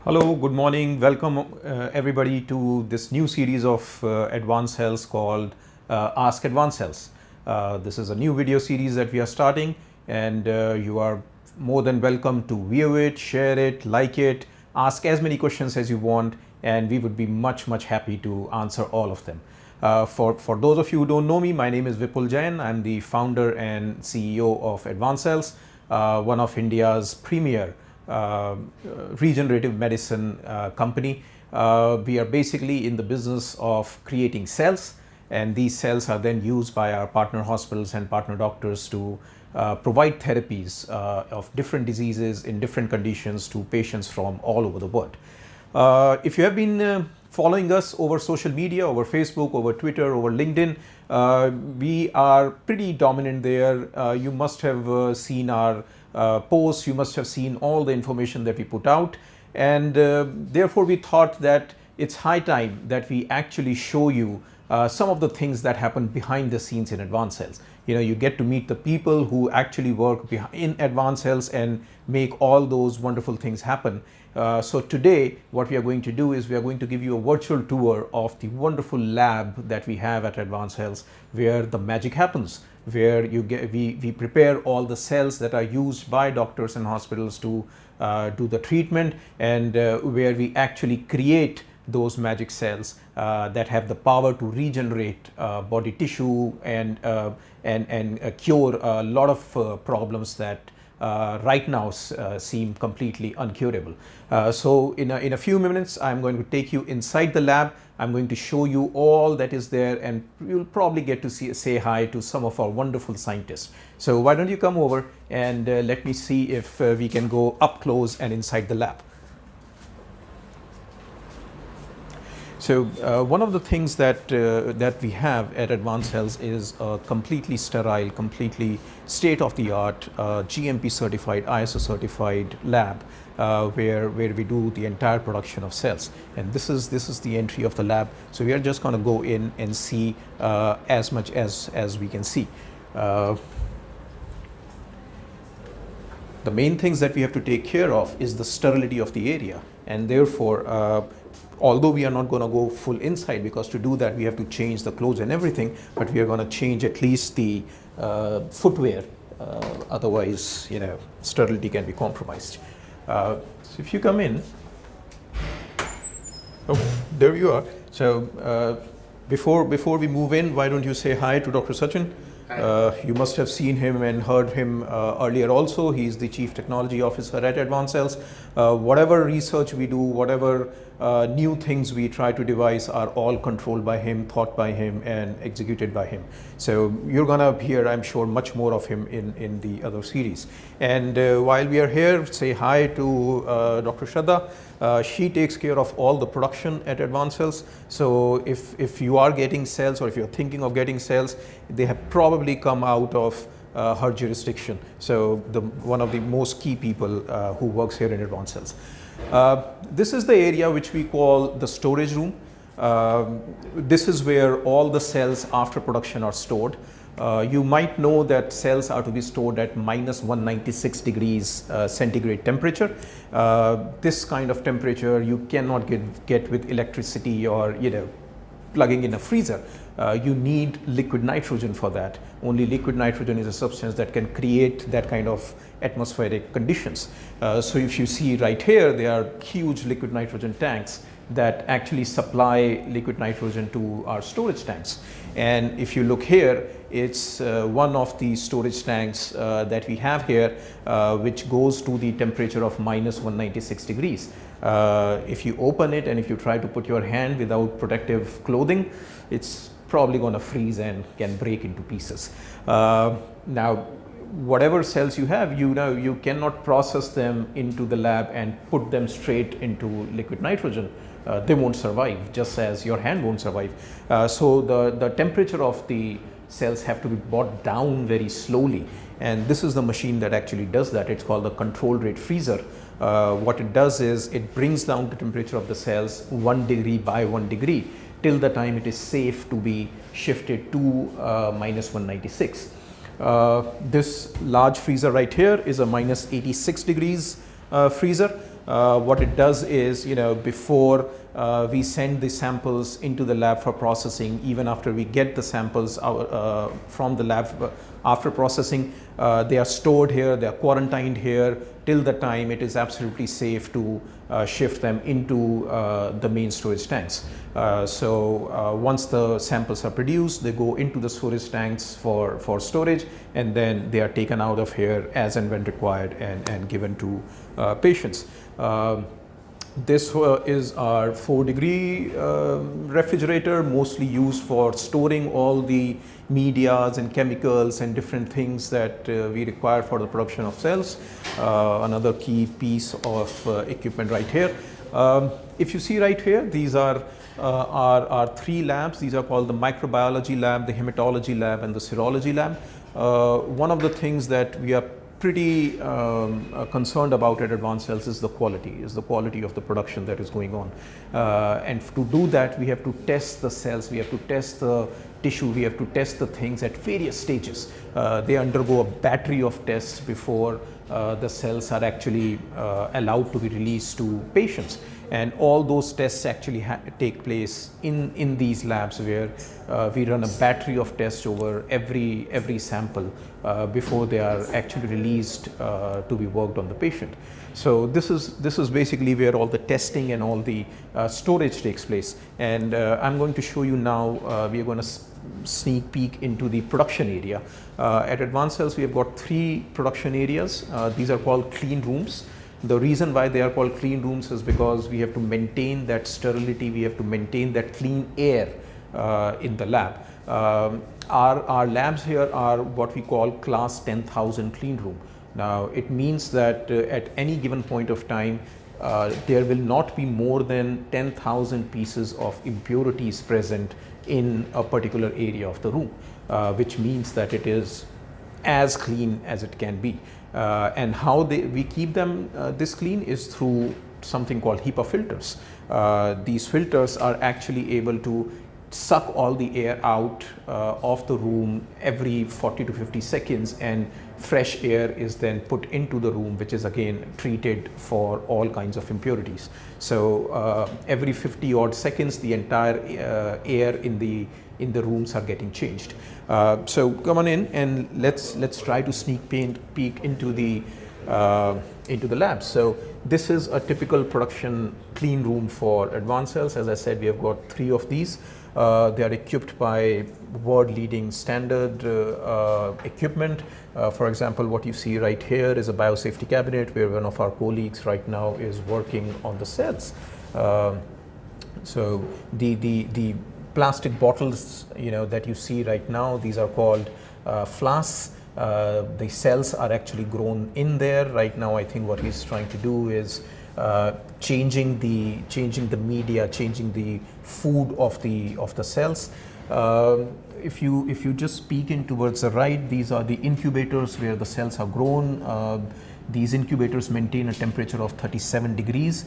Hello, good morning. Welcome everybody to this new series of Advanced Health called Ask Advanced Health. This is a new video series that we are starting, and you are more than welcome to view it, share it, like it, ask as many questions as you want, and we would be much happy to answer all of them. For those of you who don't know me, my name is Vipul Jain. I'm the founder and CEO of Advanced Health, one of India's premier regenerative medicine company. We are basically in the business of creating cells, and these cells are then used by our partner hospitals and partner doctors to provide therapies of different diseases in different conditions to patients from all over the world. If you have been following us over social media, over Facebook, over Twitter, over LinkedIn, we are pretty dominant there. You must have seen our posts, you must have seen all the information that we put out, and therefore we thought that it's high time that we actually show you some of the things that happen behind the scenes in Advanced Health. You know, you get to meet the people who actually work in Advanced Health and make all those wonderful things happen. So today what we are going to do is we are going to give you a virtual tour of the wonderful lab that we have at Advanced Health, where the magic happens, where we prepare all the cells that are used by doctors and hospitals to do the treatment, and where we actually create those magic cells that have the power to regenerate body tissue and cure a lot of problems that right now seem completely uncurable. So in a few minutes, I'm going to take you inside the lab. I'm going to show you all that is there, and you'll probably get to say hi to some of our wonderful scientists. So why don't you come over and let me see if we can go up close and inside the lab. So one of the things that we have at Advanced Health is a completely sterile, completely state-of-the-art, GMP certified, ISO certified lab where we do the entire production of cells. And this is the entry of the lab. So we are just going to go in and see as much as we can see. The main things that we have to take care of is the sterility of the area, and therefore although we are not going to go full inside, because to do that we have to change the clothes and everything, but we are going to change at least the footwear, otherwise, you know, sterility can be compromised. So if you come in, oh, there you are. So before we move in, why don't you say hi to Dr. Sachin? You must have seen him and heard him earlier also. He's the Chief Technology Officer at Advanced Health. Whatever research we do, whatever new things we try to devise are all controlled by him, thought by him, and executed by him. So you're going to hear, I'm sure, much more of him in the other series. And while we are here, say hi to Dr. Shraddha. She takes care of all the production at Advanced Health. So if you are getting cells, or if you're thinking of getting cells, they have probably come out of her jurisdiction. So one of the most key people who works here in Advanced Health. This is the area which we call the storage room. This is where all the cells after production are stored. You might know that cells are to be stored at minus 196 degrees centigrade temperature. This kind of temperature you cannot get with electricity or, you know, plugging in a freezer. You need liquid nitrogen for that. Only liquid nitrogen is a substance that can create that kind of atmospheric conditions. So if you see right here, there are huge liquid nitrogen tanks that actually supply liquid nitrogen to our storage tanks. And if you look here, it's one of the storage tanks that we have here, which goes to the temperature of minus 196 degrees. If you open it and if you try to put your hand without protective clothing, it's probably going to freeze and can break into pieces. Now, whatever cells you have, you cannot process them into the lab and put them straight into liquid nitrogen. They won't survive, just as your hand won't survive. So the temperature of the cells have to be brought down very slowly, and this is the machine that actually does that. It's called the controlled rate freezer. What it does is it brings down the temperature of the cells 1 degree by 1 degree till the time it is safe to be shifted to minus 196. This large freezer right here is a minus 86 degrees freezer. What it does is, before we send the samples into the lab for processing, even after we get the samples from the lab after processing, they are stored here, they are quarantined here till the time it is absolutely safe to shift them into the main storage tanks. Once the samples are produced, they go into the storage tanks for storage, and then they are taken out of here as and when required and given to patients. This is our 4-degree refrigerator, mostly used for storing all the medias and chemicals and different things that we require for the production of cells. Another key piece of equipment right here. If you see right here, these are our 3 labs. These are called the microbiology lab, the hematology lab, and the serology lab. One of the things that we are pretty concerned about at Advanced Cells is the quality of the production that is going on. And to do that, we have to test the cells, we have to test the tissue, we have to test the things at various stages. They undergo a battery of tests before the cells are actually allowed to be released to patients. And all those tests actually take place in these labs, where we run a battery of tests over every sample before they are actually released to be worked on the patient. So this is basically where all the testing and all the storage takes place. And I'm going to show you now. We are going to sneak peek into the production area. At Advanced Cells, we have got 3 production areas. These are called clean rooms. The reason why they are called clean rooms is because we have to maintain that sterility, we have to maintain that clean air in the lab. Our labs here are what we call class 10,000 clean room. Now it means that at any given point of time, there will not be more than 10,000 pieces of impurities present in a particular area of the room, which means that it is as clean as it can be. And how we keep them this clean is through something called HEPA filters. These filters are actually able to suck all the air out of the room every 40 to 50 seconds, and fresh air is then put into the room, which is again treated for all kinds of impurities. So every 50 odd seconds, the entire air in the rooms are getting changed. So come on in and let's try to sneak peek into the lab. So this is a typical production clean room for Advanced Cells. As I said, we have got 3 of these. They are equipped by world-leading standard equipment. For example, what you see right here is a biosafety cabinet where one of our colleagues right now is working on the cells. So the plastic bottles, that you see right now, these are called flasks. The cells are actually grown in there. Right now, I think what he's trying to do is changing the media, changing the food of the cells. If you just peek in towards the right, these are the incubators where the cells are grown. These incubators maintain a temperature of 37 degrees,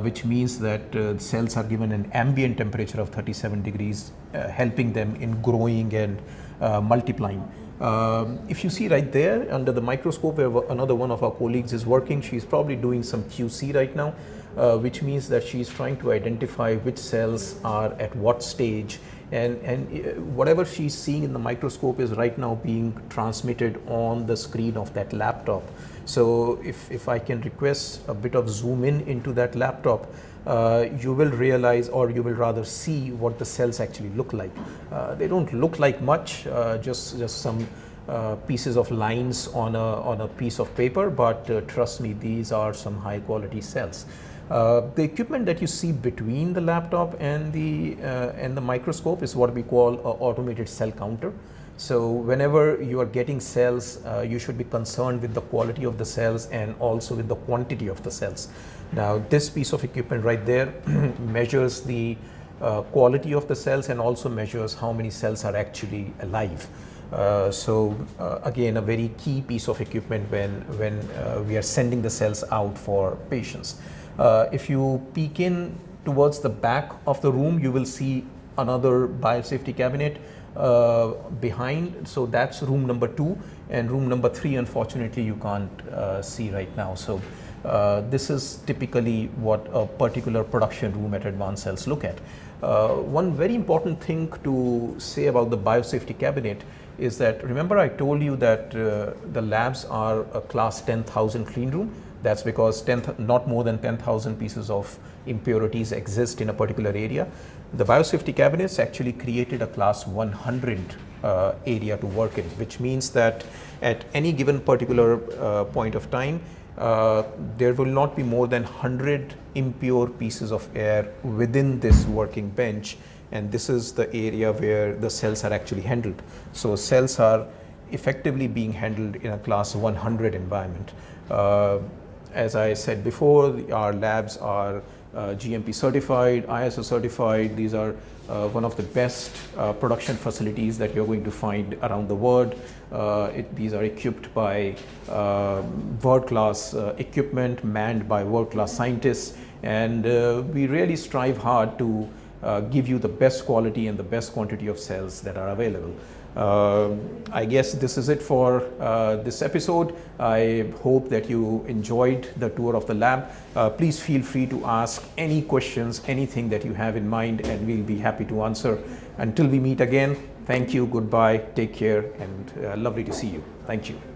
which means that cells are given an ambient temperature of 37 degrees, helping them in growing and multiplying. If you see right there under the microscope where another one of our colleagues is working, she's probably doing some QC right now, which means that she's trying to identify which cells are at what stage, and whatever she's seeing in the microscope is right now being transmitted on the screen of that laptop. So if I can request a bit of zoom in into that laptop, you will realize, or you will rather see, what the cells actually look like. They don't look like much, just some pieces of lines on a piece of paper, but trust me, these are some high quality cells. The equipment that you see between the laptop and the microscope is what we call an automated cell counter. So whenever you are getting cells, you should be concerned with the quality of the cells and also with the quantity of the cells. Now this piece of equipment right there measures the quality of the cells and also measures how many cells are actually alive. Again, a very key piece of equipment when we are sending the cells out for patients. If you peek in towards the back of the room, you will see another biosafety cabinet behind. So that's room number 2, and room number 3 unfortunately you can't see right now. So This is typically what a particular production room at Advanced Cells look at. One very important thing to say about the biosafety cabinet is that, remember I told you that the labs are a class 10,000 clean room. That's because not more than 10,000 pieces of impurities exist in a particular area. The biosafety cabinets actually created a class 100 area to work in, which means that at any given particular point of time, there will not be more than 100 impure pieces of air within this working bench, and this is the area where the cells are actually handled. So cells are effectively being handled in a class 100 environment. As I said before, our labs are GMP certified, ISO certified. These are one of the best production facilities that you're going to find around the world. These are equipped by world-class equipment, manned by world-class scientists, and we really strive hard to give you the best quality and the best quantity of cells that are available. I guess this is it for this episode. I hope that you enjoyed the tour of the lab. Please feel free to ask any questions, anything that you have in mind, and we'll be happy to answer. Until we meet again, thank you, goodbye, take care, and lovely to see you. Thank you.